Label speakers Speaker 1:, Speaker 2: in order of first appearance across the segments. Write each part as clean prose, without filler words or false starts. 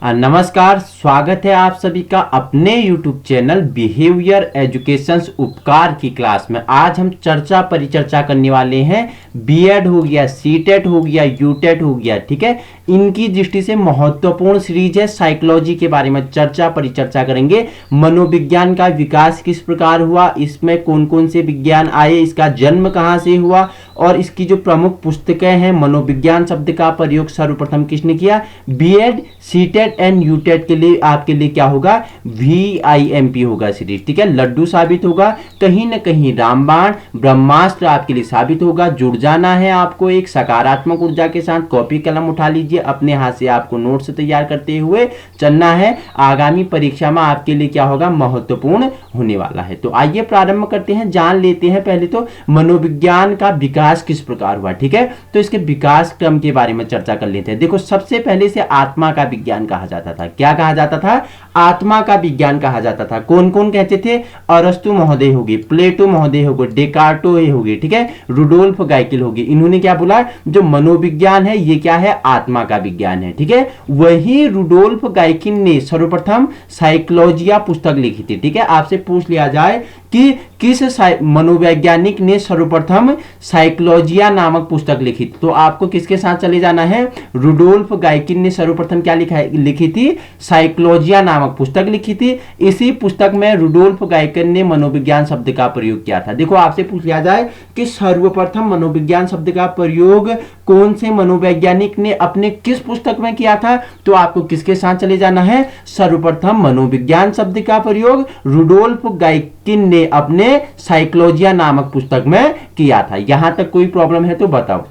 Speaker 1: नमस्कार, स्वागत है आप सभी का अपने YouTube चैनल बिहेवियर एजुकेशंस उपकार की क्लास में। आज हम चर्चा परिचर्चा करने वाले हैं बीएड हो गया, सीटेट हो गया, यूटेट हो गया, ठीक है। इनकी दृष्टि से महत्वपूर्ण सीरीज है। साइकोलॉजी के बारे में चर्चा परिचर्चा करेंगे। मनोविज्ञान का विकास किस प्रकार हुआ, इसमें कौन कौन से विज्ञान आए, इसका जन्म कहाँ से हुआ और इसकी जो प्रमुख पुस्तकें हैं। मनोविज्ञान शब्द का प्रयोग सर्वप्रथम किसने किया? बीएड, सीटेट एंड यूटेट के लिए आपके लिए क्या होगा? VIMP होगा सीरीज, ठीक है। लड्डू साबित होगा, कहीं ना कहीं रामबाण ब्रह्मास्त्र आपके लिए साबित होगा। जुड़ जाना है आपको एक सकारात्मक ऊर्जा के साथ। कॉपी कलम उठा लीजिए, अपने हाथ से आपको नोट्स तैयार करते हुए चलना है। आगामी परीक्षा में आपके लिए क्या होगा? महत्वपूर्ण होने वाला है। तो आइए प्रारंभ करते हैं, जान लेते हैं पहले तो मनोविज्ञान का विकास किस प्रकार हुआ, ठीक है। तो इसके विकास क्रम के बारे में चर्चा कर लेते हैं। देखो, सबसे पहले से आत्मा का विज्ञान कहा जाता था। क्या कहा जाता था? आत्मा का विज्ञान कहा जाता था। कौन कौन कहते थे? अरस्तु महोदय होगी, प्लेटो महोदय होगी, डेकार्टो होगी, ठीक है, रुडोल्फ गाइकिल होगी। इन्होंने क्या बोला? जो मनोविज्ञान है ये क्या है? आत्मा का विज्ञान है, ठीक है। वही रुडोल्फ गाइकिल ने सर्वप्रथम साइकोलॉजिया पुस्तक लिखी थी, ठीक है। आपसे पूछ लिया जाए कि किस मनोवैज्ञानिक ने सर्वप्रथम साइकोलॉजिया नामक पुस्तक लिखी, तो आपको किसके साथ चले जाना है? रुडोल्फ गाइकिल ने सर्वप्रथम क्या लिखी थी? साइकोलॉजिया नामक पुस्तक लिखी थी। इसी पुस्तक में रुडोल्फ गाइकिल ने मनोविज्ञान शब्द का प्रयोग किया था। देखो, आपसे पूछ लिया जाए कि सर्वप्रथम मनोविज्ञान शब्द का प्रयोग कौन से मनोवैज्ञानिक ने अपने किस पुस्तक में किया था, तो आपको किसके साथ चले जाना है? सर्वप्रथम मनोविज्ञान शब्द का प्रयोग रुडोल्फ गाइकिल ने अपने साइकोलॉजिया नामक पुस्तक में किया था। यहां तक कोई प्रॉब्लम है तो बताओ।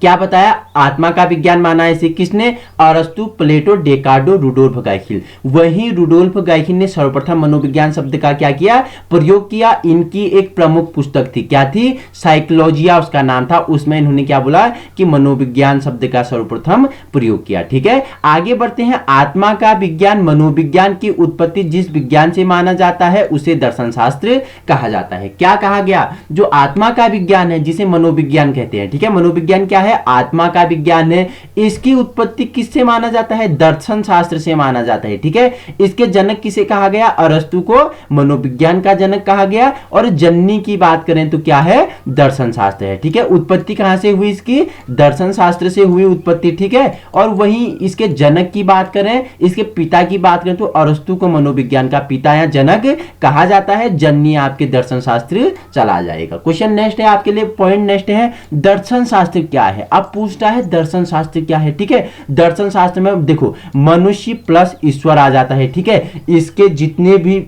Speaker 1: क्या बताया? आत्मा का विज्ञान माना है इसे किसने? अरस्तु, प्लेटो, डेकार्टो, रुडोल्फ गाइकिल। वही रुडोल्फ गाइकिल ने सर्वप्रथम मनोविज्ञान शब्द का क्या किया? प्रयोग किया। इनकी एक प्रमुख पुस्तक थी, क्या थी? साइकोलॉजिया उसका नाम था। उसमें इन्होंने क्या बोला कि मनोविज्ञान शब्द का सर्वप्रथम प्रयोग किया, ठीक है। आगे बढ़ते हैं। आत्मा का विज्ञान, मनोविज्ञान की उत्पत्ति जिस विज्ञान से माना जाता है उसे दर्शन शास्त्र कहा जाता है। क्या कहा गया? जो आत्मा का विज्ञान है जिसे मनोविज्ञान कहते हैं, ठीक है। मनोविज्ञान क्या है? आत्मा का विज्ञान है। इसकी उत्पत्ति किससे माना जाता है? दर्शन शास्त्र से माना जाता है, ठीक है। इसके जनक किसे कहा गया? अरस्तु को मनोविज्ञान का जनक कहा गया। और जननी की बात करें तो क्या है? दर्शन शास्त्र है, ठीक है। उत्पत्ति कहां से हुई इसकी? दर्शन शास्त्र से हुई उत्पत्ति, ठीक है। और वहीं इसके जनक की बात करें, इसके पिता की बात करें तो अरस्तु को मनोविज्ञान का पिता या जनक कहा जाता है। जननी आपके दर्शन शास्त्र चला जाएगा। क्वेश्चन नेक्स्ट है आपके लिए, पॉइंट नेक्स्ट है, दर्शन शास्त्र क्या है? अब पूछता है दर्शन शास्त्र क्या है, ठीक है। दर्शन शास्त्र में देखो, मनुष्य प्लस ईश्वर आ जाता है, ठीक है। इसके जितने भी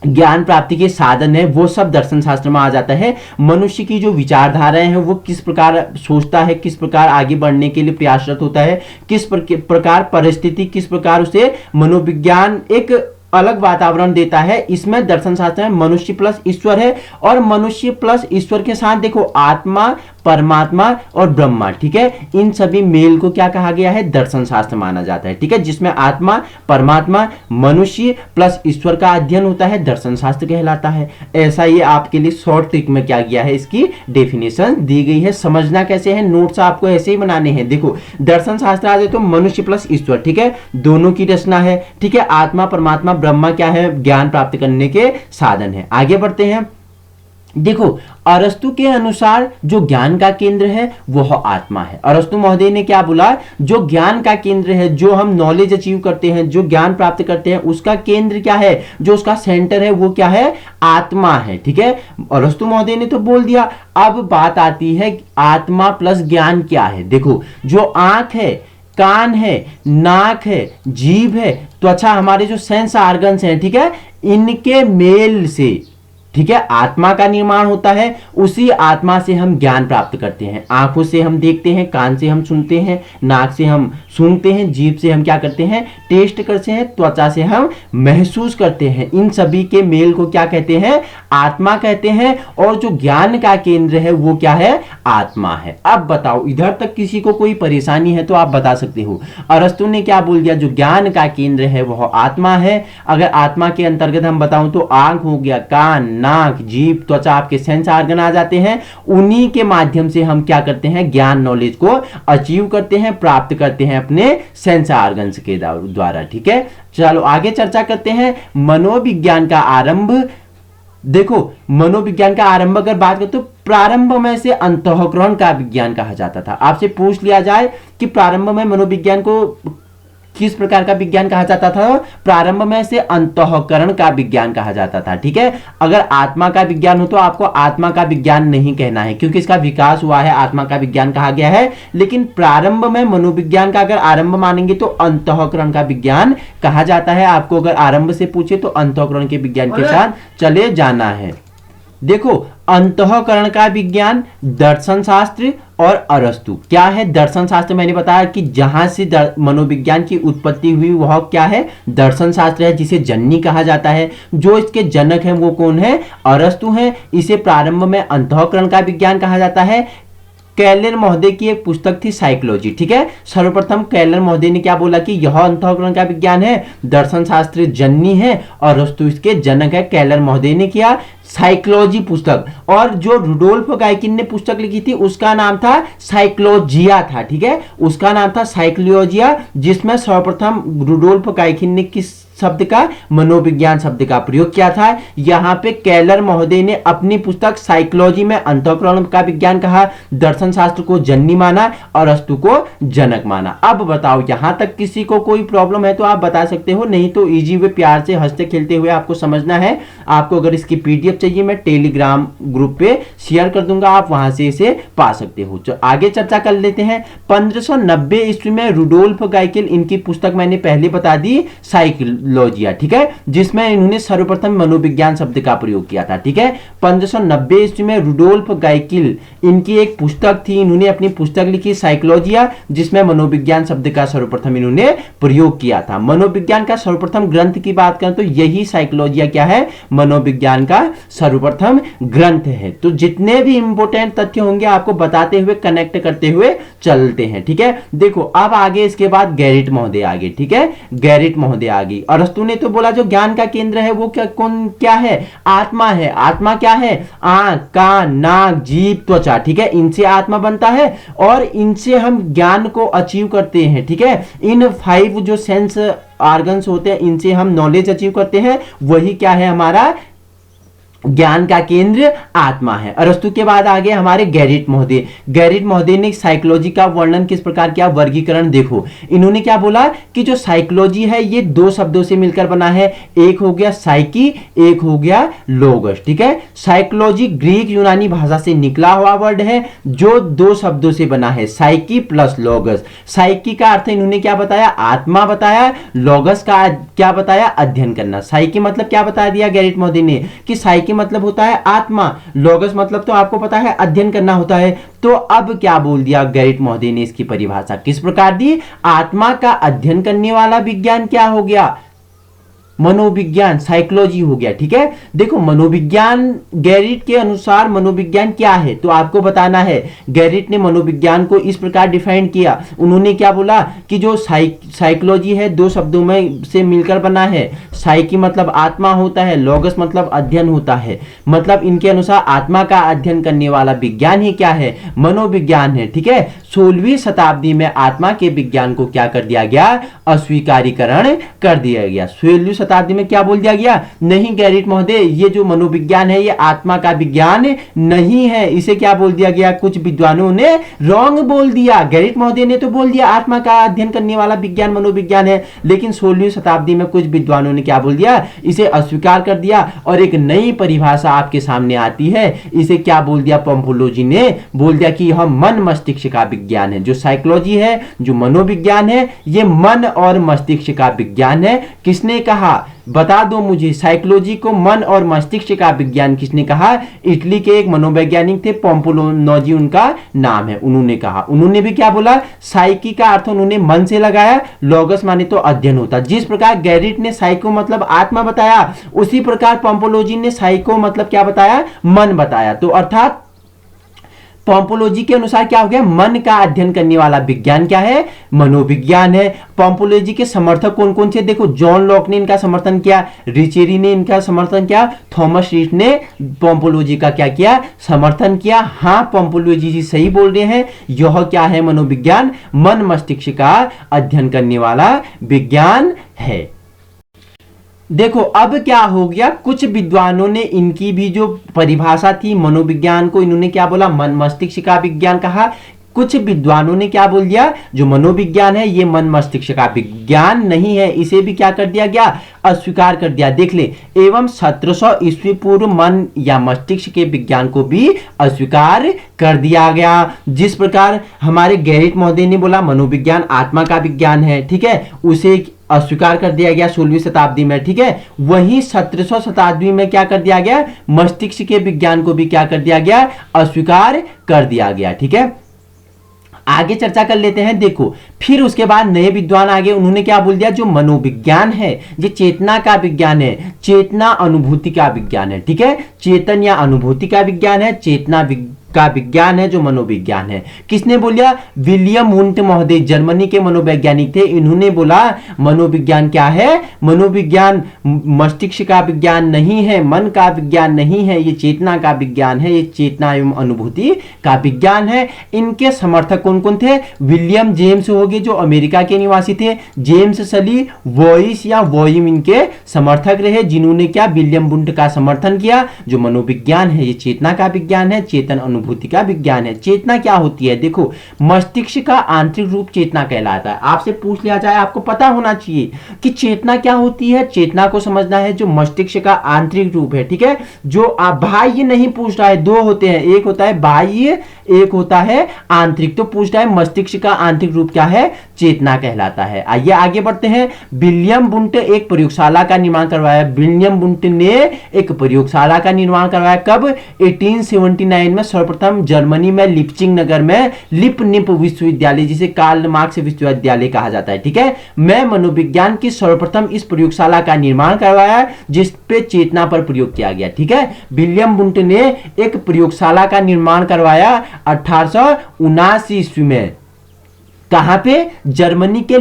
Speaker 1: ज्ञान प्राप्ति के साधन है वो सब दर्शन शास्त्र में आ जाता है। मनुष्य की जो विचारधाराएं हैं वो किस प्रकार सोचता है, किस प्रकार आगे बढ़ने के लिए प्रयासरत होता है, किस प्रकार परिस्थिति, किस प्रकार उसे मनोविज्ञान एक अलग वातावरण देता है, इसमें दर्शन शास्त्र में मनुष्य प्लस ईश्वर है। और मनुष्य प्लस ईश्वर के साथ देखो आत्मा, परमात्मा और ब्रह्मा, ठीक है। इन सभी मेल को क्या कहा गया है? दर्शन शास्त्र माना जाता है, ठीक है। जिसमें आत्मा, परमात्मा, मनुष्य प्लस ईश्वर का अध्ययन होता है, दर्शन शास्त्र कहलाता है। ऐसा ये आपके लिए शॉर्ट ट्रिक में क्या किया है? इसकी डेफिनेशन दी गई है। समझना कैसे है? नोट्स आपको ऐसे ही बनाने हैं। देखो, दर्शन शास्त्र आ जाए तो मनुष्य प्लस ईश्वर, ठीक है, दोनों की रचना है, ठीक है। आत्मा, परमात्मा, ब्रह्मा क्या है? ज्ञान प्राप्त करने के साधन है। आगे बढ़ते हैं। देखो, अरस्तु के अनुसार जो ज्ञान का केंद्र है वह आत्मा है। अरस्तु महोदय ने क्या बोला? जो ज्ञान का केंद्र है, जो हम नॉलेज अचीव करते हैं, जो ज्ञान प्राप्त करते हैं, उसका केंद्र क्या है? जो उसका सेंटर है वो क्या है? आत्मा है, ठीक है। अरस्तु महोदय ने तो बोल दिया। अब बात आती है आत्मा प्लस ज्ञान क्या है। देखो, जो आंख है, कान है, नाक है, जीभ है, त्वचा, हमारे जो सेंस ऑर्गन्स हैं, ठीक है, इनके मेल से, ठीक है, आत्मा का निर्माण होता है। उसी आत्मा से हम ज्ञान प्राप्त करते हैं। आंखों से हम देखते हैं, कान से हम सुनते हैं, नाक से हम सूंघते हैं, जीभ से हम क्या करते हैं? टेस्ट करते हैं, त्वचा से हम महसूस करते हैं। इन सभी के मेल को क्या कहते हैं? आत्मा कहते हैं। और जो ज्ञान का केंद्र है वो क्या है? आत्मा है। अब बताओ, इधर तक किसी को कोई परेशानी है तो आप बता सकते हो। अरस्तु ने क्या बोल दिया? जो ज्ञान का केंद्र है वह आत्मा है। अगर आत्मा के अंतर्गत हम बताऊं तो आंख हो गया, कान, नाक, जीभ, त्वचा आपके सेंस ऑर्गन आ जाते हैं। उन्हीं के माध्यम से हम क्या करते हैं, ज्ञान नॉलेज को अचीव करते हैं, प्राप्त करते हैं अपने सेंस ऑर्गन्स के द्वारा। ठीक है, चलो आगे चर्चा करते हैं। मनोविज्ञान का आरंभ, देखो मनोविज्ञान का आरंभ अगर बात करें तो प्रारंभ में से अंतःकरण का विज्ञान कहा जाता था। आपसे पूछ लिया जाए कि प्रारंभ में मनोविज्ञान को किस प्रकार का विज्ञान कहा जाता था, प्रारंभ में से अंतःकरण का विज्ञान कहा जाता था। ठीक है, अगर आत्मा का विज्ञान हो तो आपको आत्मा का विज्ञान नहीं कहना है, क्योंकि इसका विकास हुआ है, आत्मा का विज्ञान कहा गया है। लेकिन प्रारंभ में मनोविज्ञान का अगर आरंभ मानेंगे तो अंतःकरण का विज्ञान कहा जाता है। आपको अगर आरंभ से पूछे तो अंतःकरण के विज्ञान के साथ चले जाना है। देखो अंतःकरण का विज्ञान, दर्शन शास्त्र और अरस्तु। क्या है दर्शन शास्त्र, मैंने बताया कि जहां से मनोविज्ञान की उत्पत्ति हुई वह क्या है, दर्शन शास्त्र है, जिसे जननी कहा जाता है। जो इसके जनक हैं वो कौन है, अरस्तु हैं। इसे प्रारंभ में अंतःकरण का विज्ञान कहा जाता है। कैलर महोदय की एक पुस्तक थी साइकोलॉजी। ठीक है, सर्वप्रथम कैलर महोदय ने क्या बोला कि यह अंतःकरण का विज्ञान है, दर्शन शास्त्र जननी है और अरस्तु इसके जनक है। कैलर महोदय ने किया साइकोलॉजी पुस्तक, और जो रुडोल्फ गाइकिन ने पुस्तक लिखी थी उसका नाम था साइकोलॉजिया था। ठीक है, उसका नाम था साइकोलॉजिया, जिसमें सर्वप्रथम रुडोल्फ गाइकिन ने किस शब्द का, मनोविज्ञान शब्द का प्रयोग किया था। यहां पे कैलर महोदय ने अपनी पुस्तक साइकोलॉजी में अंतःकरण का विज्ञान कहा, दर्शन शास्त्र को जननी माना और अरस्तु को जनक माना। अब बताओ यहां तक किसी को कोई प्रॉब्लम है तो आप बता सकते हो, नहीं तो इजी वे प्यार से हंसते खेलते हुए आपको समझना है। आपको अगर इसकी पीडीएफ चाहिए मैं टेलीग्राम ग्रुप पे शेयर कर दूंगा, आप वहां से इसे पा सकते हो। तो आगे चर्चा कर लेते हैं। 1590 ईस्वी में रुडोल्फ गाइकिन, इनकी पुस्तक मैंने पहले बता दी साइकोलॉजिया। ठीक है, जिसमें इन्होंने सर्वप्रथम मनोविज्ञान शब्द का प्रयोग किया था। ठीक है, 1590 ईस्वी में रुडोल्फ गाइकिन, इनकी एक पुस्तक थी, इन्होंने अपनी पुस्तक लिखी साइकोलॉजिया, जिसमें मनोविज्ञान शब्द का सर्वप्रथम इन्होंने प्रयोग किया था। मनोविज्ञान का सर्वप्रथम ग्रंथ की बात करें तो यही साइकोलॉजिया क्या है, मनोविज्ञान का सर्वप्रथम ग्रंथ है। तो जितने भी इंपॉर्टेंट तथ्य होंगे आपको बताते हुए, कनेक्ट करते हुए चलते हैं। ठीक है, देखो अब आगे इसके बाद गैरिट महोदय आगे। ठीक है, गैरिट महोदय आगे। अरस्तु ने तो बोला जो ज्ञान का केंद्र है वो क्या है, आत्मा है। आत्मा क्या है, आंख, कान, नाक, जीभ, त्वचा। ठीक है, इनसे आत्मा बनता है और इनसे हम ज्ञान को अचीव करते हैं। ठीक है, इन 5 जो सेंस ऑर्गन्स होते हैं इनसे हम नॉलेज अचीव करते हैं, वही क्या है, हमारा ज्ञान का केंद्र आत्मा है। अरस्तु के बाद आगे हमारे गैरिट महोदय। गैरिट महोदय ने साइकोलॉजी का वर्णन किस प्रकार किया, वर्गीकरण देखो। इन्होंने क्या बोला कि जो साइकोलॉजी है ये 2 शब्दों से मिलकर बना है, एक हो गया साइकी, एक हो गया लोगस। ठीक है, साइकोलॉजी ग्रीक यूनानी भाषा से निकला हुआ वर्ड है जो 2 शब्दों से बना है, साइकी प्लस लोगस। साइकी का अर्थ इन्होंने क्या बताया, आत्मा बताया। लोगस का क्या बताया, अध्ययन करना। साइकी मतलब क्या बता दिया गैरिट महोदय ने कि साइकी मतलब होता है आत्मा, लोगस मतलब तो आपको पता है अध्ययन करना होता है। तो अब क्या बोल दिया गैरिट महोदय ने, इसकी परिभाषा किस प्रकार दी, आत्मा का अध्ययन करने वाला विज्ञान क्या हो गया, मनोविज्ञान, साइकोलॉजी हो गया। ठीक है, देखो मनोविज्ञान, गैरिट के अनुसार मनोविज्ञान क्या है तो आपको बताना है। गैरिट ने मनोविज्ञान को इस प्रकार डिफाइन किया, उन्होंने क्या बोला कि जो साइकोलॉजी है 2 शब्दों में से मिलकर बना है। साइकी मतलब आत्मा होता है, लोगस मतलब अध्ययन होता है। मतलब इनके अनुसार आत्मा का अध्ययन करने वाला विज्ञान ही क्या है, मनोविज्ञान है। ठीक है, 16वीं शताब्दी में आत्मा के विज्ञान को क्या कर दिया गया, अस्वीकारीकरण कर दिया गया। 16वीं शताब्दी में क्या बोल दिया गया, नहीं गैरिट महोदय ये जो मनोविज्ञान है ये आत्मा का विज्ञान नहीं है, इसे क्या बोल दिया गया, कुछ विद्वानों ने रॉन्ग बोल दिया। गैरिट महोदय ने तो बोल दिया आत्मा का अध्ययन करने वाला विज्ञान मनोविज्ञान है, लेकिन 16वीं शताब्दी में कुछ विद्वानों ने क्या बोल दिया, इसे अस्वीकार कर दिया और एक नई परिभाषा आपके सामने आती है। इसे क्या बोल दिया, पंपोलोजी ने बोल दिया कि यह मन मस्तिष्क का विज्ञान है। जो साइकोलॉजी है, जो मनोविज्ञान है, ये मन और मस्तिष्क का विज्ञान है। किसने कहा, बता दो मुझे, साइकोलॉजी को मन और मस्तिष्क का विज्ञान किसने कहा, इटली के एक मनोवैज्ञानिक थे, पोम्पोलोजी उनका नाम है, उन्होंने कहा। उन्होंने भी क्या बोला, साइकी का अर्थ उन्होंने मन से लगाया, लोगस माने तो अध्ययन होता। जिस प्रकार गैरिट ने साइको मतलब आत्मा बताया, उसी प्रकार पोम्पोलोजी ने साइको मतलब क्या बताया, मन बताया। तो अर्थात पोम्पोलॉजी के अनुसार क्या हो गया, मन का अध्ययन करने वाला विज्ञान क्या है, मनोविज्ञान है। पोम्पोलॉजी के समर्थक कौन कौन से, देखो जॉन लॉक ने इनका समर्थन किया, रिचेरी ने इनका समर्थन किया, थॉमस रीड ने पोम्पोलॉजी का क्या किया, समर्थन किया। हाँ, पोम्पोलॉजी जी सही बोल रहे हैं, यह क्या है, मनोविज्ञान, मन मस्तिष्क का अध्ययन करने वाला विज्ञान है। देखो अब क्या हो गया, कुछ विद्वानों ने इनकी भी जो परिभाषा थी मनोविज्ञान को, इन्होंने क्या बोला, मन मस्तिष्क का विज्ञान कहा। कुछ विद्वानों ने क्या बोल दिया, जो मनोविज्ञान है ये मन मस्तिष्क का विज्ञान नहीं है, इसे भी क्या कर दिया गया, अस्वीकार कर दिया। देख ले, एवं 1700 ईस्वी पूर्व मन या मस्तिष्क के विज्ञान को भी अस्वीकार कर दिया गया। जिस प्रकार हमारे गैरिट महोदय ने बोला मनोविज्ञान आत्मा का विज्ञान है, ठीक है, उसे अस्वीकार कर दिया गया 16वीं शताब्दी में, ठीक है। वहीं 1700 शताब्दी में क्या कर दिया गया, मस्तिष्क के विज्ञान को भी क्या कर दिया गया, अस्वीकार कर दिया गया, ठीक है। आगे चर्चा कर लेते हैं। देखो फिर उसके बाद नए विद्वान आगे, उन्होंने क्या बोल दिया, जो मनोविज्ञान है ये चेतना का विज्ञान है, चेतना अनुभूति का विज्ञान है, ठीक है। चेतन या अनुभूति का विज्ञान है, चेतना का विज्ञान है जो मनोविज्ञान है। किसने बोला, विलियम वुंट महोदय, जर्मनी के मनोवैज्ञानिक थे, इन्होंने बोला मनोविज्ञान क्या है, मनोविज्ञान मस्तिष्क का विज्ञान नहीं है, मन का विज्ञान नहीं है, ये चेतना का विज्ञान है, ये चेतना एवं अनुभूति का विज्ञान है। इनके समर्थक कौन कौन थे, विलियम जेम्स हो गए जो अमेरिका के निवासी थे, जेम्स सली, वॉइस या वॉइम इनके समर्थक रहे, जिन्होंने क्या, विलियम वुंट का समर्थन किया। जो मनोविज्ञान है ये चेतना का विज्ञान है, चेतन अनुभूति का विज्ञान है। चेतना क्या होती है, देखो मस्तिष्क का आंतरिक रूप चेतना कहलाता है। आपसे पूछ लिया जाए, आपको पता होना चाहिए कि चेतना क्या होती है। चेतना को समझना है जो मस्तिष्क का आंतरिक रूप है, ठीक है। जो बाह्य नहीं पूछ रहा है, दो होते हैं, एक होता है बाह्य, एक होता है आंतरिक। तो पूछ रहा है मस्तिष्क का आंतरिक रूप क्या है, चेतना कहलाता है। आइए आगे बढ़ते हैं। विलियम वुंट एक प्रयोगशाला का निर्माण करवाया। विलियम वुंट ने एक प्रयोगशाला का निर्माण करवाया, कब, 1879 में, सर्वप्रथम जर्मनी में लिप्जिंग नगर में लिपनिप विश्वविद्यालय, जिसे कार्ल मार्क्स विश्वविद्यालय कहा जाता है, ठीक है, मैं मनोविज्ञान की सर्वप्रथम इस प्रयोगशाला का निर्माण करवाया जिस पे चेतना पर प्रयोग किया गया, ठीक है। विलियम वुंट ने एक प्रयोगशाला का निर्माण करवाया 1879 ईस्वी में, कहां पे, जर्मनी के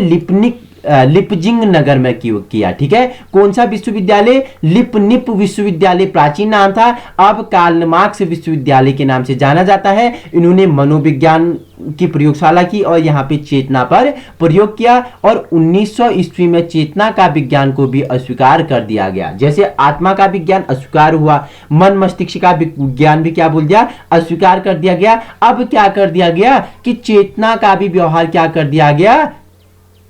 Speaker 1: लिपजिंग नगर में किया, ठीक है। कौन सा विश्वविद्यालय, लिपनिप विश्वविद्यालय प्राचीन नाम था, अब कार्ल मार्क्स विश्वविद्यालय के नाम से जाना जाता है। इन्होंने मनोविज्ञान की प्रयोगशाला की और यहाँ पे चेतना पर प्रयोग किया, और 1900 ईस्वी में चेतना का विज्ञान को भी अस्वीकार कर दिया गया। जैसे आत्मा का विज्ञान अस्वीकार हुआ, मन मस्तिष्क का विज्ञान भी क्या बोल दिया, अस्वीकार कर दिया गया। अब क्या कर दिया गया कि चेतना का भी व्यवहार क्या कर दिया गया,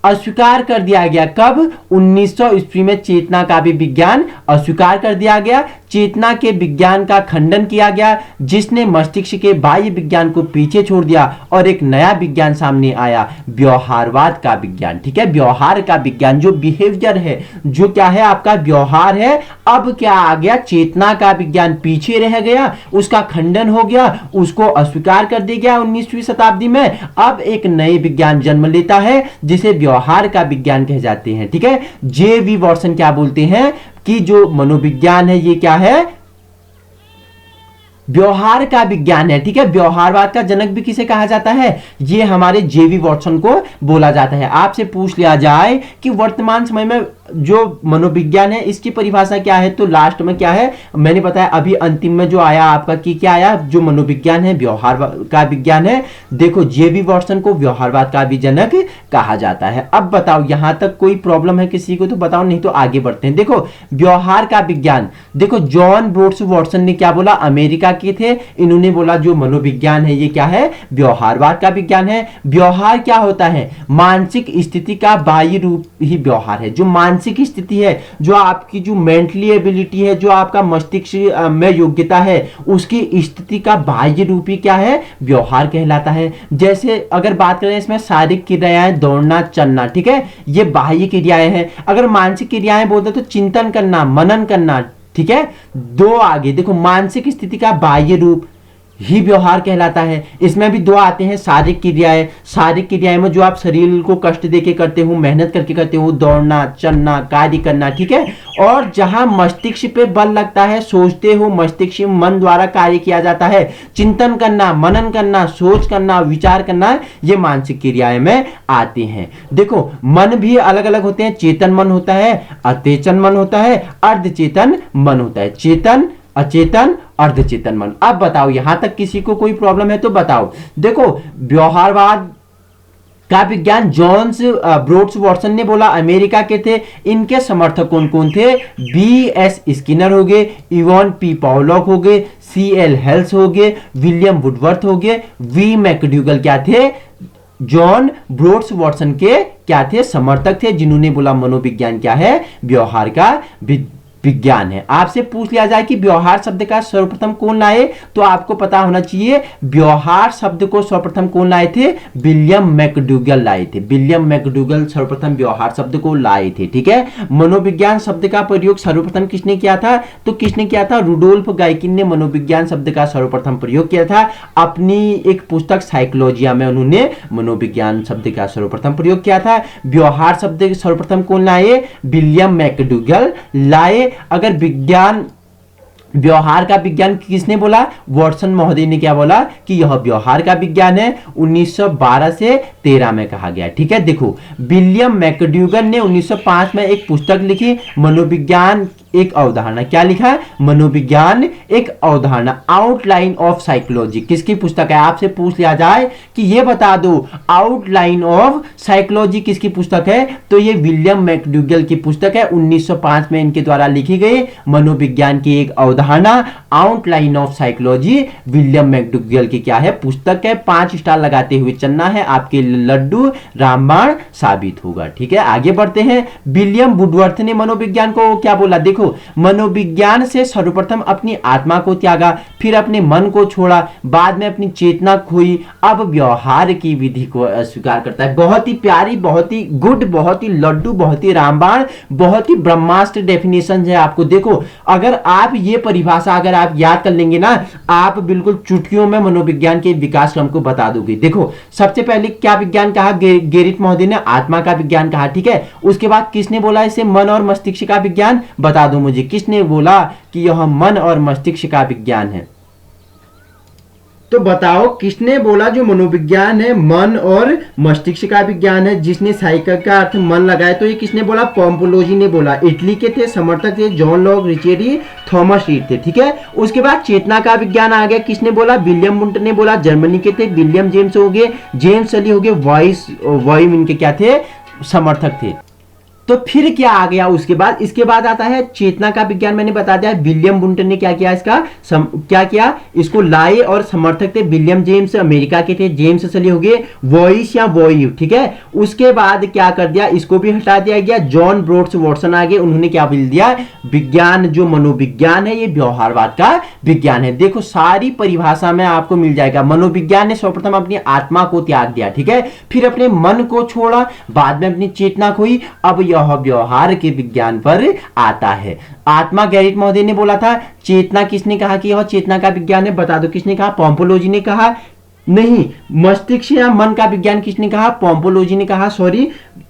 Speaker 1: अस्वीकार कर दिया गया। कब, 1900 ईस्वी में चेतना का भी विज्ञान अस्वीकार कर दिया गया। चेतना के विज्ञान का खंडन किया गया, जिसने मस्तिष्क के बाह्य विज्ञान को पीछे छोड़ दिया और एक नया विज्ञान सामने आया, व्यवहारवाद का विज्ञान, ठीक है। व्यवहार का विज्ञान, जो बिहेवियर है, जो क्या है आपका व्यवहार है। अब क्या आ गया, चेतना का विज्ञान पीछे रह गया, उसका खंडन हो गया, उसको अस्वीकार कर दिया गया 19वीं शताब्दी में। अब एक नए विज्ञान जन्म लेता है जिसे व्यवहार का विज्ञान कहे जाते हैं, ठीक है। जे.वी. वॉटसन क्या बोलते हैं कि जो मनोविज्ञान है ये क्या है, व्यवहार का विज्ञान है, ठीक है। व्यवहारवाद का जनक भी किसे कहा जाता है, ये हमारे जे.वी. वॉटसन को बोला जाता है। आपसे पूछ लिया जाए कि वर्तमान समय में जो मनोविज्ञान है इसकी परिभाषा क्या है, तो लास्ट में क्या है, मैंने बताया अभी अंतिम में जो आया आपका कि क्या आया, जो मनोविज्ञान है व्यवहार का विज्ञान है। देखो जे.वी. वॉटसन को व्यवहारवाद का भी जनक कहा जाता है। अब बताओ यहां तक कोई प्रॉब्लम है किसी को, तो बताओ, नहीं तो आगे बढ़ते हैं। देखो व्यवहार का विज्ञान, देखो जॉन ब्रोड्स वॉटसन ने क्या बोला, अमेरिका के थे, इन्होंने बोला जो मनोविज्ञान है ये क्या है, व्यवहारवाद का विज्ञान है। व्यवहार क्या होता है, मानसिक स्थिति का बाह्य रूप ही व्यवहार है। जो मानसिक स्थिति है, जो आपकी जो मेंटली एबिलिटी है, जो आपका मस्तिष्क में योग्यता है, उसकी स्थिति का बाह्य रूप ही क्या है, व्यवहार कहलाता है। जैसे अगर बात करें इसमें शारीरिक क्रियाएं, दौड़ना, चलना, ठीक है, ये बाह्य क्रियाएं हैं। अगर मानसिक क्रियाएं बोलते तो चिंतन करना, मनन करना, ठीक है। दो आगे देखो, मानसिक स्थिति का बाह्य रूप ही व्यवहार कहलाता है। इसमें भी दो आते हैं शारीरिक क्रियाएं। शारीरिक क्रियाएं में जो आप शरीर को कष्ट देके करते हो, मेहनत करके करते हो, दौड़ना, चलना, कार्य करना, ठीक है। और जहां मस्तिष्क पे बल लगता है, सोचते हो, मस्तिष्क मन द्वारा कार्य किया जाता है, चिंतन करना, मनन करना, सोच करना, विचार करना, ये मानसिक क्रियाएं में आते हैं। देखो मन भी अलग अलग होते हैं। चेतन मन होता है, अचेतन मन होता है, अर्धचेतन मन होता है। चेतन, अचेतन, अर्धचेतन मन। अब बताओ यहां तक किसी को कोई प्रॉब्लम है तो बताओ। देखो व्यवहारवाद का विज्ञान जॉन्स ब्रोड्स वॉटसन ने बोला, अमेरिका के थे। इनके समर्थक कौन कौन थे? B.S. स्किनर हो गए, इवान पी पॉवलॉक हो गए, C.L. हेल्स हो गए, विलियम वुडवर्थ हो गए, V. मैकडूगल क्या थे? जॉन ब्रोड्स वॉटसन के क्या थे? समर्थक थे, जिन्होंने बोला मनोविज्ञान क्या है? व्यवहार का विज्ञान है। आपसे पूछ लिया जाए कि व्यवहार शब्द का सर्वप्रथम कौन लाए, तो आपको पता होना चाहिए व्यवहार शब्द को सर्वप्रथम कौन लाए थे? विलियम मैकडूगल लाए थे। विलियम मैकडूगल सर्वप्रथम व्यवहार शब्द को लाए थे, ठीक है। मनोविज्ञान शब्द का प्रयोग सर्वप्रथम किसने किया था? तो किसने किया था? रुडोल्फ गाइकिन ने मनोविज्ञान शब्द का सर्वप्रथम प्रयोग किया था। अपनी एक पुस्तक साइकोलॉजिया में उन्होंने मनोविज्ञान शब्द का सर्वप्रथम प्रयोग किया था। व्यवहार शब्द सर्वप्रथम कौन लाए? विलियम मैकडूगल लाए। अगर विज्ञान, व्यवहार का विज्ञान किसने बोला? वॉटसन महोदय ने क्या बोला कि यह व्यवहार का विज्ञान है। 1912 से 13 में कहा गया, ठीक है। देखो विलियम मैकडूगल ने 1905 में एक पुस्तक लिखी, मनोविज्ञान एक अवधारणा। क्या लिखा है? मनोविज्ञान एक अवधारणा, आउटलाइन ऑफ साइकोलॉजी। किसकी पुस्तक है? आपसे पूछ लिया जाए कि ये बता दो आउटलाइन ऑफ साइकोलॉजी किसकी पुस्तक है, तो ये विलियम मैकडूगल की पुस्तक है। 1905 में इनके द्वारा लिखी गई मनोविज्ञान की एक अवधारणा, outline of psychology, William McDougall की क्या है? पुस्तक है। 5 स्टार लगाते हुए चलना है, आपके लड्डू रामबाण साबित होगा, ठीक है। आगे बढ़ते हैं। विलियम वुडवर्थ ने मनोविज्ञान को क्या बोला? देखो मनोविज्ञान से सर्वप्रथम अपनी आत्मा को त्यागा, फिर अपने मन को छोड़ा, बाद में अपनी चेतना खोई, अब व्यवहार की विधि को अस्वीकार करता है। बहुत ही प्यारी, बहुत ही गुड, बहुत ही लड्डू, बहुत ही रामबाण, बहुत ही ब्रह्मास्त्र डेफिनेशन है। आपको देखो अगर आप ये परिभाषा अगर आप याद कर लेंगे ना, आप बिल्कुल चुटकियों में मनोविज्ञान के विकास क्रम को बता दोगे। देखो सबसे पहले क्या विज्ञान कहा? गेरिट महोदय ने आत्मा का विज्ञान कहा, ठीक है। उसके बाद किसने बोला इसे? मन और मस्तिष्क का विज्ञान। बता दो मुझे किसने बोला कि यह मन और मस्तिष्क का विज्ञान है? तो बताओ किसने बोला जो मनोविज्ञान है मन और मस्तिष्क का विज्ञान है? जिसने साइकिल का अर्थ मन लगाया, तो ये किसने बोला? पोम्पोलोजी ने बोला। इटली के थे, समर्थक थे जॉन लॉक, रिचेरी, थॉमस रीड थे, ठीक है। उसके बाद चेतना का विज्ञान आ गया, किसने बोला? विलियम वुंट ने बोला। जर्मनी के थे, विलियम जेम्स हो गए, जेम्स सली हो गए, वॉइस इनके क्या थे? समर्थक थे। तो फिर क्या आ गया उसके बाद? इसके बाद आता है चेतना का विज्ञान। मैंने बता दिया विलियम वुंट ने क्या किया, इसका क्या किया, इसको लाए और समर्थक थे विलियम जेम्स, अमेरिका के थे, जेम्स सली हो गए, वॉइस या वॉइव, ठीक है। उसके बाद क्या कर दिया, इसको भी हटा दिया गया। जॉन ब्रोड्स वॉटसन आ गए, उन्होंने क्या बोल दिया? विज्ञान जो मनोविज्ञान है ये व्यवहारवाद का विज्ञान है। देखो सारी परिभाषा में आपको मिल जाएगा। मनोविज्ञान ने सर्वप्रथम अपनी आत्मा को त्याग दिया, ठीक है, फिर अपने मन को छोड़ा, बाद में अपनी चेतना खोई, अब यह व्यवहार के विज्ञान पर आता है। आत्मा गैरिट महोदय ने बोला था। चेतना किसने कहा कि यह चेतना का विज्ञान है? बता दो किसने कहा? पोम्पोलोजी ने कहा। नहीं, मस्तिष्क या मन का विज्ञान किसने कहा? पोम्पोलोजी ने कहा। सॉरी,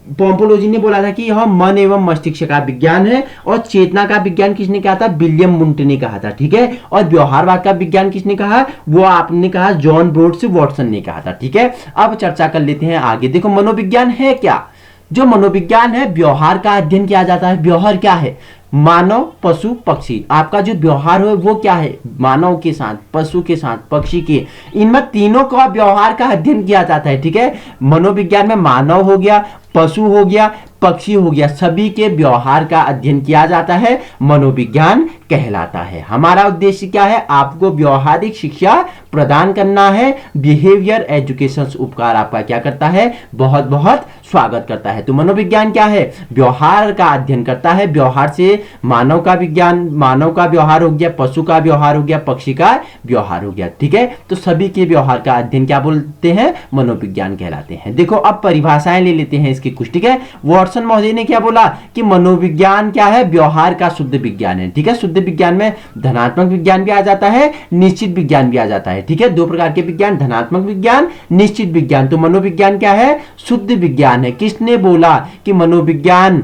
Speaker 1: पोम्पोलोजी ने बोला था कि यह मन एवं मस्तिष्क का विज्ञान है। और चेतना का विज्ञान किसने कहा था? विलियम वुंट ने कहा था, ठीक है। और व्यवहारवाद का विज्ञान किसने कहा? वो आपने कहा जॉन ब्रोड्स वॉटसन ने कहा था, ठीक है। अब चर्चा कर लेते हैं आगे। देखो मनोविज्ञान है क्या? जो मनोविज्ञान है व्यवहार का अध्ययन किया जाता है। व्यवहार क्या है? मानव, पशु, पक्षी। आपका जो व्यवहार है वो क्या है? मानव के साथ, पशु के साथ, पक्षी के, इनमें तीनों का व्यवहार का अध्ययन किया जाता है, ठीक है। मनोविज्ञान में मानव हो गया, पशु हो गया, पक्षी हो गया, सभी के व्यवहार का अध्ययन किया जाता है, मनोविज्ञान कहलाता है। हमारा उद्देश्य क्या है? आपको व्यवहारिक शिक्षा प्रदान करना है। बिहेवियर एजुकेशन उपकार आपका क्या करता है? बहुत बहुत स्वागत करता है। तो मनोविज्ञान क्या है? व्यवहार का अध्ययन करता है। व्यवहार से मानव का विज्ञान, मानव का व्यवहार हो गया, पशु का व्यवहार हो गया, पक्षी का व्यवहार हो गया। ठीक है, तो सभी के व्यवहार का अध्ययन क्या बोलते हैं? मनोविज्ञान कहलाते हैं। देखो अब परिभाषाएं ले लेते हैं इसकी कुछ। ठीक है, वॉटसन महोदय ने क्या बोला कि मनोविज्ञान क्या है? व्यवहार का शुद्ध विज्ञान है। ठीक है, शुद्ध विज्ञान में धनात्मक विज्ञान भी आ जाता है, निश्चित विज्ञान भी आ जाता है। ठीक है, दो प्रकार के विज्ञान, धनात्मक विज्ञान, निश्चित विज्ञान। तो मनोविज्ञान क्या है? शुद्ध विज्ञान है। किसने बोला कि मनोविज्ञान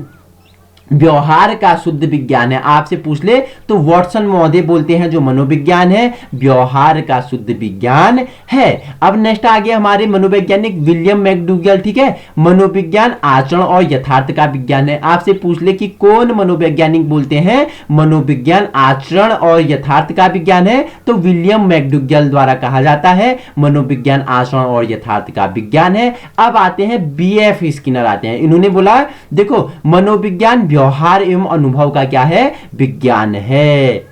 Speaker 1: व्यवहार का शुद्ध विज्ञान है? आपसे पूछ ले तो वॉटसन महोदय बोलते हैं जो मनोविज्ञान है व्यवहार का शुद्ध विज्ञान है। अब नेक्स्ट आ गया हमारे मनोवैज्ञानिक विलियम मैकडूगल। ठीक है, मनोविज्ञान आचरण और यथार्थ का विज्ञान है। आपसे पूछ ले कि कौन मनोवैज्ञानिक बोलते हैं मनोविज्ञान आचरण और यथार्थ का विज्ञान है? तो विलियम मैकडूगल द्वारा कहा जाता है मनोविज्ञान आचरण और यथार्थ का विज्ञान है। अब आते हैं बीएफ स्किनर आते हैं। इन्होंने बोला देखो मनोविज्ञान व्यवहार एवं अनुभव का क्या है? विज्ञान है।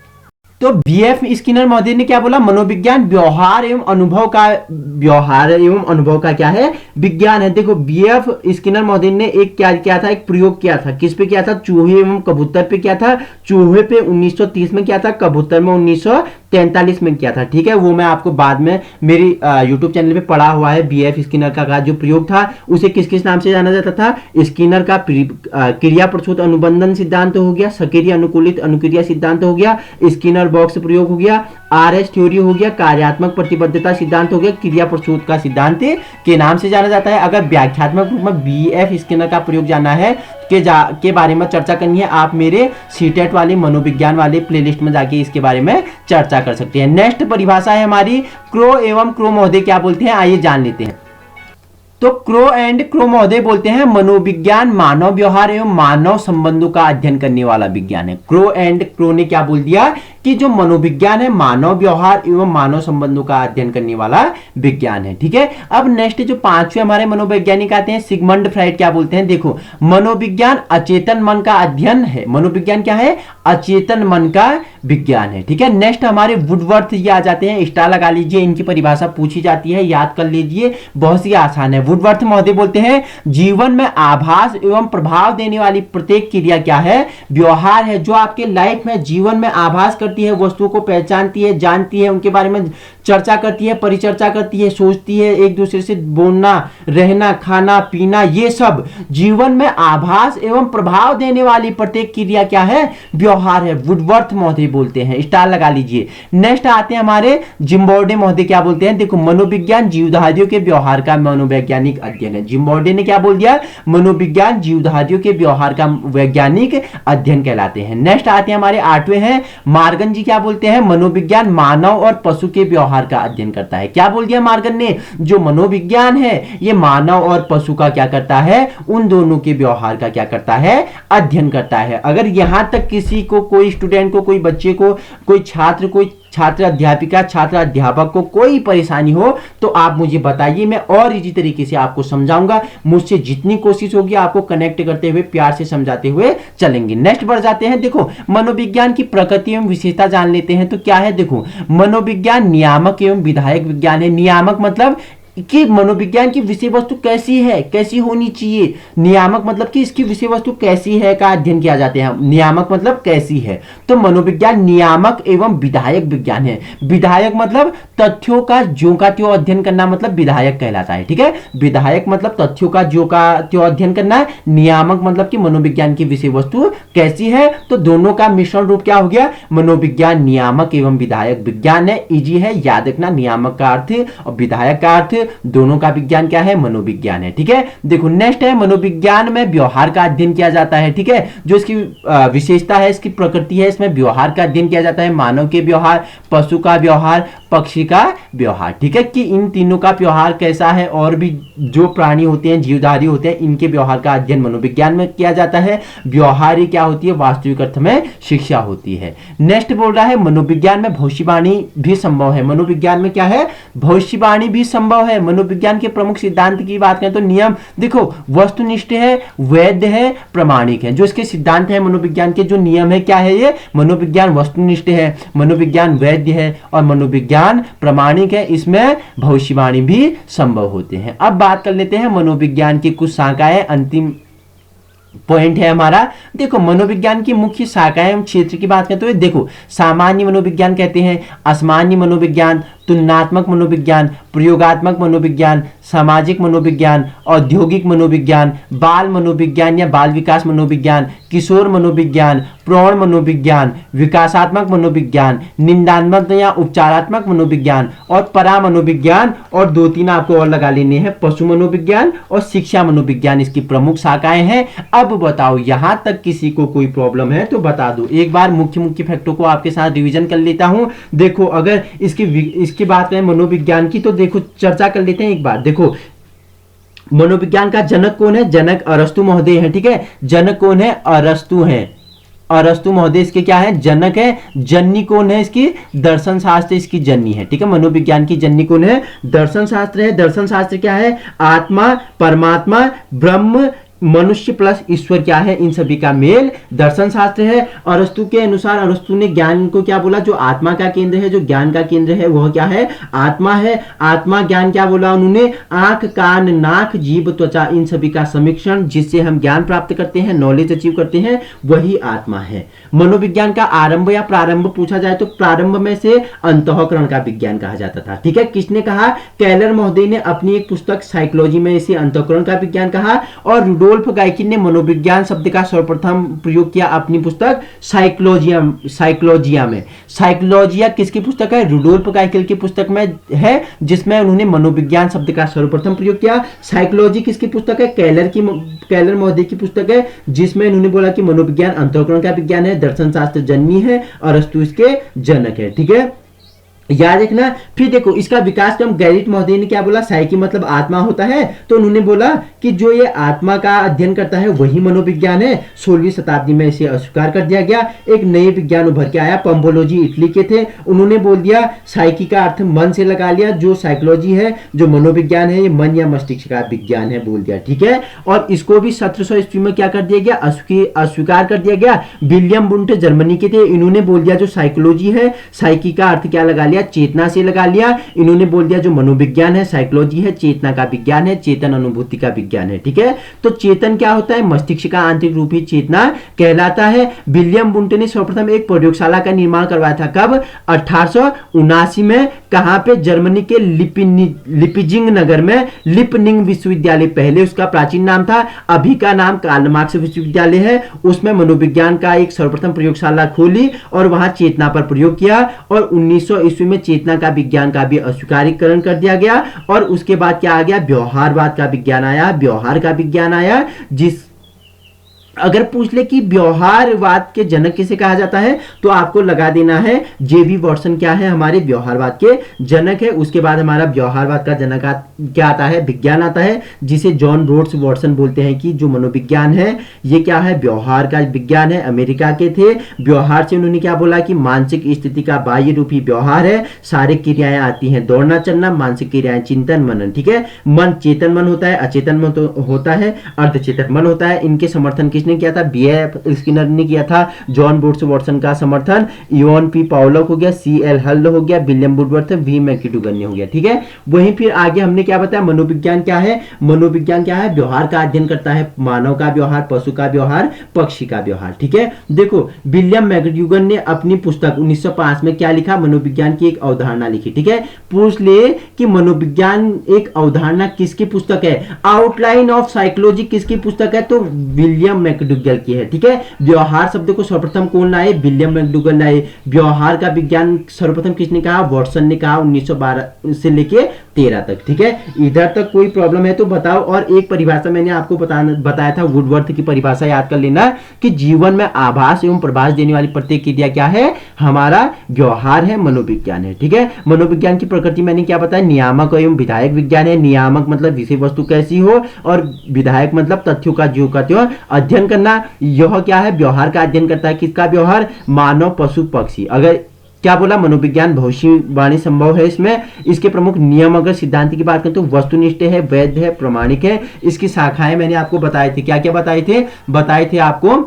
Speaker 1: तो बीएफ स्किनर महोदय ने क्या बोला? मनोविज्ञान व्यवहार एवं अनुभव का, व्यवहार एवं अनुभव का क्या है? विज्ञान है। देखो बीएफ स्किनर महोदय ने एक क्या किया था? एक प्रयोग किया था। किस पे किया था? चूहे एवं कबूतर पे किया था। चूहे पे 1930 में किया था, कबूतर में 1943 में किया था। ठीक है, वो मैं आपको बाद में मेरी यूट्यूब चैनल पे पढ़ा हुआ है। बीएफ स्किनर का जो प्रयोग था उसे किस किस नाम से जाना जाता था? स्किनर का क्रिया प्रसूत अनुबंधन सिद्धांत हो गया, सक्रिय अनुकूलित अनुक्रिया सिद्धांत हो गया, स्किनर बॉक्स प्रयोग हो गया, आरएस थ्योरी हो गया, कार्यात्मक प्रतिबद्धता सिद्धांत हो गया, क्रिया प्रसूत का सिद्धांत के नाम से जाना जाता है। अगर व्याख्यात्मक रूप में बीएफ स्किनर का प्रयोग जाना है के बारे में चर्चा करनी है, आप मेरे सीटेट वाले मनोविज्ञान वाले प्लेलिस्ट में जाके इसके बारे में चर्चा कर सकते हैं। नेक्स्ट परिभाषा है हमारी क्रो एवं क्रो महोदय क्या बोलते हैं, आइए जान लेते हैं। तो क्रो एंड क्रो महोदय बोलते हैं मनोविज्ञान मानव व्यवहार एवं मानव संबंधों का अध्ययन करने वाला विज्ञान है। क्रो एंड क्रो ने क्या बोल दिया कि जो मनोविज्ञान है मानव व्यवहार एवं मानव संबंधों का अध्ययन करने वाला विज्ञान है। ठीक है, अब नेक्स्ट जो पांचवें हमारे मनोवैज्ञानिक आते हैं सिगमंड फ्राइड क्या बोलते हैं? देखो मनोविज्ञान अचेतन मन का अध्ययन है। मनोविज्ञान क्या है? अचेतन मन का विज्ञान है। ठीक है, नेक्स्ट हमारे वुडवर्थ ये आ जाते हैं, स्टार लगा लीजिए, इनकी परिभाषा पूछी जाती है, याद कर लीजिए, बहुत ही आसान है। वुडवर्थ महोदय बोलते हैं जीवन में आभास एवं प्रभाव देने वाली प्रत्येक क्रिया क्या है? व्यवहार है। जो आपके लाइफ में जीवन में आभास करती है, वस्तुओं को पहचानती है, जानती है, उनके बारे में चर्चा करती है, परिचर्चा करती है, सोचती है, एक दूसरे से बोलना, रहना, खाना, पीना, ये सब जीवन में आभास एवं प्रभाव देने वाली प्रत्येक क्रिया क्या है? व्यवहार है। वुडवर्थ महोदय बोलते हैं, स्टार लगा लीजिए। नेक्स्ट आते हैं हमारे जिम्बॉर्डे महोदय क्या बोलते हैं? देखो मनोविज्ञान जीवधारियों के व्यवहार का मनोवैज्ञानिक अध्ययन है। जिम्बॉर्डे ने क्या बोल दिया? मनोविज्ञान जीवधारियों के व्यवहार का वैज्ञानिक अध्ययन कहलाते हैं। नेक्स्ट आते हैं हमारे आठवें हैं मार्गन जी क्या बोलते हैं? मनोविज्ञान मानव और पशु के व्यवहार का अध्ययन करता है। क्या बोल दिया मार्गन ने? जो मनोविज्ञान है ये मानव और पशु का क्या करता है? उन दोनों के व्यवहार का क्या करता है? अध्ययन करता है। अगर यहां तक किसी को, कोई स्टूडेंट को, कोई बच्चे को, कोई छात्र अध्यापिका, छात्र अध्यापक को कोई परेशानी हो तो आप मुझे बताइए, मैं और इजी तरीके से आपको समझाऊंगा। मुझसे जितनी कोशिश होगी आपको कनेक्ट करते हुए, प्यार से समझाते हुए चलेंगे। नेक्स्ट बढ़ जाते हैं। देखो मनोविज्ञान की प्रकृति एवं विशेषता जान लेते हैं। तो क्या है? देखो मनोविज्ञान नियामक एवं विधायक विज्ञान है। नियामक मतलब कि मनोविज्ञान की विषय वस्तु कैसी है, कैसी होनी चाहिए। नियामक मतलब कि इसकी विषय वस्तु कैसी है का अध्ययन किया जाता है। नियामक मतलब कैसी है। तो मनोविज्ञान नियामक एवं विधायक विज्ञान है। विधायक मतलब तथ्यों का ज्यों का त्यों अध्ययन करना, मतलब विधायक कहलाता है। ठीक है, विधायक मतलब तथ्यों का ज्यों का त्यों अध्ययन करना है। नियामक मतलब कि मनोविज्ञान की विषय वस्तु कैसी है। तो दोनों का मिश्रण रूप क्या हो गया? मनोविज्ञान नियामक एवं विधायक विज्ञान है। इजी है, याद रखना। नियामक का अर्थ और विधायक का अर्थ, दोनों का विज्ञान क्या है? मनोविज्ञान है। ठीक है, देखो नेक्स्ट है मनोविज्ञान में व्यवहार का अध्ययन किया जाता है। ठीक है, जो इसकी विशेषता है, इसकी प्रकृति है, इसमें व्यवहार का अध्ययन किया जाता है। मानव के व्यवहार, पशु का व्यवहार, पक्षी का व्यवहार। ठीक है, कि इन तीनों का व्यवहार कैसा है, और भी जो प्राणी होते हैं, जीवधारी होते हैं, इनके व्यवहार का अध्ययन मनोविज्ञान में किया जाता है। व्यवहार ही क्या होती है? वास्तविक अर्थ में शिक्षा होती है। नेक्स्ट बोल रहा है मनोविज्ञान में भविष्यवाणी भी संभव है। मनोविज्ञान में क्या है? भविष्यवाणी भी संभव है। है, मनोविज्ञान के प्रमुख सिद्धांत की बात करें तो नियम देखो वस्तुनिष्ठ है, वैध है, प्रामाणिक है। जो इसके सिद्धांत है मनोविज्ञान के, जो नियम है क्या है, ये मनोविज्ञान वस्तुनिष्ठ है, मनोविज्ञान वैध है और मनोविज्ञान प्रामाणिक है। इसमें भविष्यवाणी भी संभव होते हैं। अब बात कर लेते हैं मनोविज्ञान की कुछ शाखाएं, अंतिम पॉइंट है हमारा। देखो मनोविज्ञान की मुख्य शाखाएं क्षेत्र की बात करें तो देखो सामान्य मनोविज्ञान कहते हैं, असामान्य मनोविज्ञान, तुलनात्मक मनोविज्ञान, प्रयोगात्मक मनोविज्ञान, सामाजिक मनोविज्ञान, औद्योगिक मनोविज्ञान, बाल मनोविज्ञान या बाल विकास मनोविज्ञान, किशोर मनोविज्ञान, प्रौढ़ मनोविज्ञान, विकासात्मक मनोविज्ञान, निंदात्मक या उपचारात्मक मनोविज्ञान और परा मनोविज्ञान, और 2-3 आपको और लगा लेने हैं, पशु मनोविज्ञान और शिक्षा मनोविज्ञान इसकी प्रमुख शाखाएं हैं। अब बताओ यहां तक किसी को कोई प्रॉब्लम है तो बता दो। एक बार मुख्य फैक्टों को आपके साथ रिवीजन कर लेता हूं। देखो अगर इसकी बात करें मनोविज्ञान की तो देखो चर्चा कर लेते हैं एक बार। देखो मनोविज्ञान का जनक कौन है, जनक अरस्तु महोदय हैं, ठीक है। जनक कौन है, अरस्तु हैं, अरस्तु महोदय इसके क्या है, जनक है। जननी कौन है इसकी, दर्शन शास्त्र इसकी जननी है, ठीक है। मनोविज्ञान की जननी कौन है, दर्शन शास्त्र है। दर्शन शास्त्र क्या है, आत्मा, परमात्मा, ब्रह्म, मनुष्य प्लस ईश्वर क्या है, इन सभी का मेल दर्शन शास्त्र है। अरस्तु के अनुसार, अरस्तु ने ज्ञान को क्या बोला, जो आत्मा का केंद्र है, जो ज्ञान का केंद्र है वह क्या है, आत्मा है। आत्मा ज्ञान क्या बोला उन्होंने, आंख, कान, नाक, जीभ, त्वचा, इन सभी का समीक्षण जिससे हम ज्ञान प्राप्त करते हैं, नॉलेज अचीव करते हैं, वही आत्मा है। मनोविज्ञान का आरंभ या प्रारंभ पूछा जाए तो प्रारंभ में से अंतःकरण का विज्ञान कहा जाता था, ठीक है। किसने कहा, केलर महोदय ने अपनी एक पुस्तक साइकोलॉजी में इसे अंतःकरण का विज्ञान कहा, और रुडोल्फ गाइकिन ने मनोविज्ञान शब्द का सर्वप्रथम प्रयोग किया अपनी पुस्तक साइकोलॉजिया में। साइकोलॉजिया किसकी पुस्तक है, रुडोल्फ गाइकिन की पुस्तक में है, जिसमें उन्होंने मनोविज्ञान शब्द का सर्वप्रथम प्रयोग किया। साइकोलॉजी किसकी पुस्तक है, केलर महोदय की पुस्तक है, जिसमें उन्होंने बोला कि मनोविज्ञान अंतःकरण का विज्ञान है, दर्शन शास्त्र जननी है, अरस्तु इसके जनक है, ठीक है, याद रखना। फिर देखो इसका विकास क्रम, गैरिट महोदय ने क्या बोला, साइकी मतलब आत्मा होता है, तो उन्होंने बोला कि जो ये आत्मा का अध्ययन करता है वही मनोविज्ञान है। 16वीं शताब्दी में इसे अस्वीकार कर दिया गया। एक नए विज्ञान उभर के आया, पंबोलॉजी इटली के थे, उन्होंने बोल दिया साइकी का अर्थ मन से लगा लिया, जो साइकोलॉजी है, जो मनोविज्ञान है, ये मन या मस्तिष्क का विज्ञान है बोल दिया, ठीक है। और इसको भी 1700 ईस्वी में क्या कर दिया गया, अस्वीकार कर दिया गया। विलियम वुंट जर्मनी के थे, इन्होंने बोल दिया जो साइकोलॉजी है, साइकी का अर्थ क्या लगा लिया, चेतना से लगा लिया। इन्होंने बोल दिया जो मनोविज्ञान है, साइकोलॉजी है, चेतना का विज्ञान है, चेतन अनुभूति का विज्ञान है, ठीक है। तो चेतन क्या होता है, मस्तिष्क का आंतरिक रूप ही चेतना कहलाता है। विलियम वुंट ने सर्वप्रथम एक प्रयोगशाला का निर्माण करवाया था, कब, 1879 में, कहां पे, जर्मनी के लिपिजिंग नगर में, लिपनिंग विश्वविद्यालय, पहले उसका प्राचीन नाम था, अभी का नाम कार्ल मार्क्स विश्वविद्यालय है। उसमें मनोविज्ञान का एक सर्वप्रथम प्रयोगशाला खोली और वहां चेतना पर प्रयोग किया, और 1900 ईस्वी में चेतना का विज्ञान का भी अस्वीकारीकरण कर दिया गया। और उसके बाद क्या आ गया, व्यवहारवाद का विज्ञान आया, व्यवहार का विज्ञान आया। जिस अगर पूछ ले कि व्यवहारवाद के जनक किसे कहा जाता है तो आपको लगा देना है जेबी वॉटसन क्या है, हमारे व्यवहारवाद के जनक है। उसके बाद हमारा व्यवहारवाद का जनक क्या आता है, विज्ञान आता है, जिसे जॉन रोड्स वॉटसन बोलते हैं कि जो मनोविज्ञान है ये क्या है, व्यवहार का विज्ञान है, अमेरिका के थे। व्यवहार से उन्होंने क्या बोला कि मानसिक स्थिति का बाह्य रूपी व्यवहार है, सारी क्रियाएं आती हैं, दौड़ना चलना, मानसिक क्रियाएं, चिंतन मनन, ठीक है। मन चेतन मन होता है, अचेतन मन होता है, अर्धचेतन मन होता है। इनके समर्थन किसने किया था, बीएफ स्किनर ने किया था। जॉन रोड्स वॉटसन का समर्थन इवन पी पाउलॉक हो गया, सीएल हल हो गया, विलियम वुडवर्थ, वी मैक्डूगल ने हो गया, ठीक है। वहीं फिर आगे हमने क्या बताया, मनोविज्ञान क्या है, मनोविज्ञान क्या है, व्यवहार का अध्ययन करता है, मानव का व्यवहार, पशु का व्यवहार, पक्षी का व्यवहार, ठीक है। देखो विलियम मैक्डूगल ने अपनी पुस्तक 1905 में क्या लिखा, मनोविज्ञान की एक अवधारणा लिखी, ठीक है। पूछ ले कि मनोविज्ञान एक अवधारणा किसकी पुस्तक है, आउटलाइन ऑफ साइकोलॉजी किसकी पुस्तक है, तो विलियम मैक्डूगल की है, ठीक है। व्यवहार शब्द को सर्वप्रथम कौन लाए, विलियम मैक्डूगल लाए। व्यवहार का विज्ञान सर्वप्रथम किसने कहा, वॉटसन ने कहा 1912 से लेके 13 तक, ठीक है। इधर तक कोई प्रॉब्लम है तो बताओ। और एक परिभाषा मैंने आपको बताया था, वुडवर्थ की परिभाषा याद कर लेना कि जीवन में आभास एवं प्रभास देने वाली प्रत्येक क्रिया क्या है, हमारा व्यवहार है, मनोविज्ञान है, ठीक है। मनोविज्ञान की प्रकृति मैंने क्या बताया, नियामक एवं विधायक विज्ञान है। नियामक मतलब विषय वस्तु कैसी हो, और विधायक मतलब तथ्यों का ज्यों का त्यों अध्ययन करना। यह क्या है, व्यवहार का अध्ययन करता है, किसका व्यवहार, मानव, पशु, पक्षी। अगर क्या बोला, मनोविज्ञान भविष्यवाणी संभव है इसमें। इसके प्रमुख नियम अगर सिद्धांत की बात करें तो वस्तुनिष्ठ है, वैध है, प्रमाणिक है। इसकी शाखाएं मैंने आपको बताए थे, क्या क्या बताए थे आपको,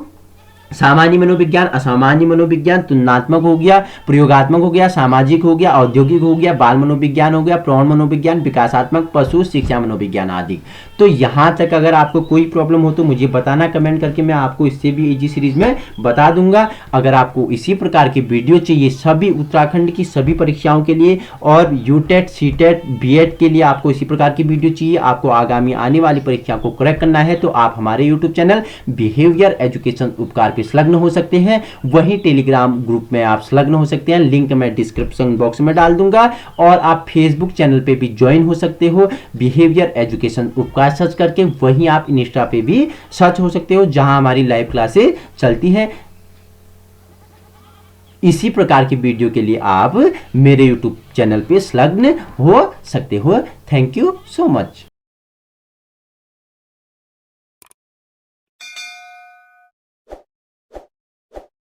Speaker 1: सामान्य मनोविज्ञान, असामान्य मनोविज्ञान, तुलनात्मक हो गया, प्रयोगात्मक हो गया, सामाजिक हो गया, औद्योगिक हो गया, बाल मनोविज्ञान हो गया, प्रौढ़ मनोविज्ञान, विकासात्मक, पशु शिक्षा मनोविज्ञान आदि। तो यहां तक अगर आपको कोई प्रॉब्लम हो तो मुझे बताना कमेंट करके, मैं आपको इससे भी इजी सीरीज में बता दूंगा। अगर आपको इसी प्रकार की वीडियो चाहिए सभी उत्तराखंड की सभी परीक्षाओं के लिए और यूटेट, सीटेट, बीएड के लिए आपको इसी प्रकार की वीडियो चाहिए, आपको आगामी आने वाली परीक्षाओं को क्रैक करना है, तो आप हमारे यूट्यूब चैनल बिहेवियर एजुकेशन उपकार संलग्न हो सकते हैं। वहीं टेलीग्राम ग्रुप में आप संलग्न हो सकते हैं, लिंक मैं डिस्क्रिप्शन बॉक्स में डाल दूंगा। और आप फेसबुक चैनल पे भी ज्वाइन हो सकते हो, बिहेवियर एजुकेशन उपकार सर्च करके। वहीं आप इंस्टा पे भी सर्च हो सकते हो, जहां हमारी लाइव क्लासेस चलती है। इसी प्रकार की वीडियो के लिए आप मेरे यूट्यूब चैनल पे संलग्न हो सकते हो। Thank you so much.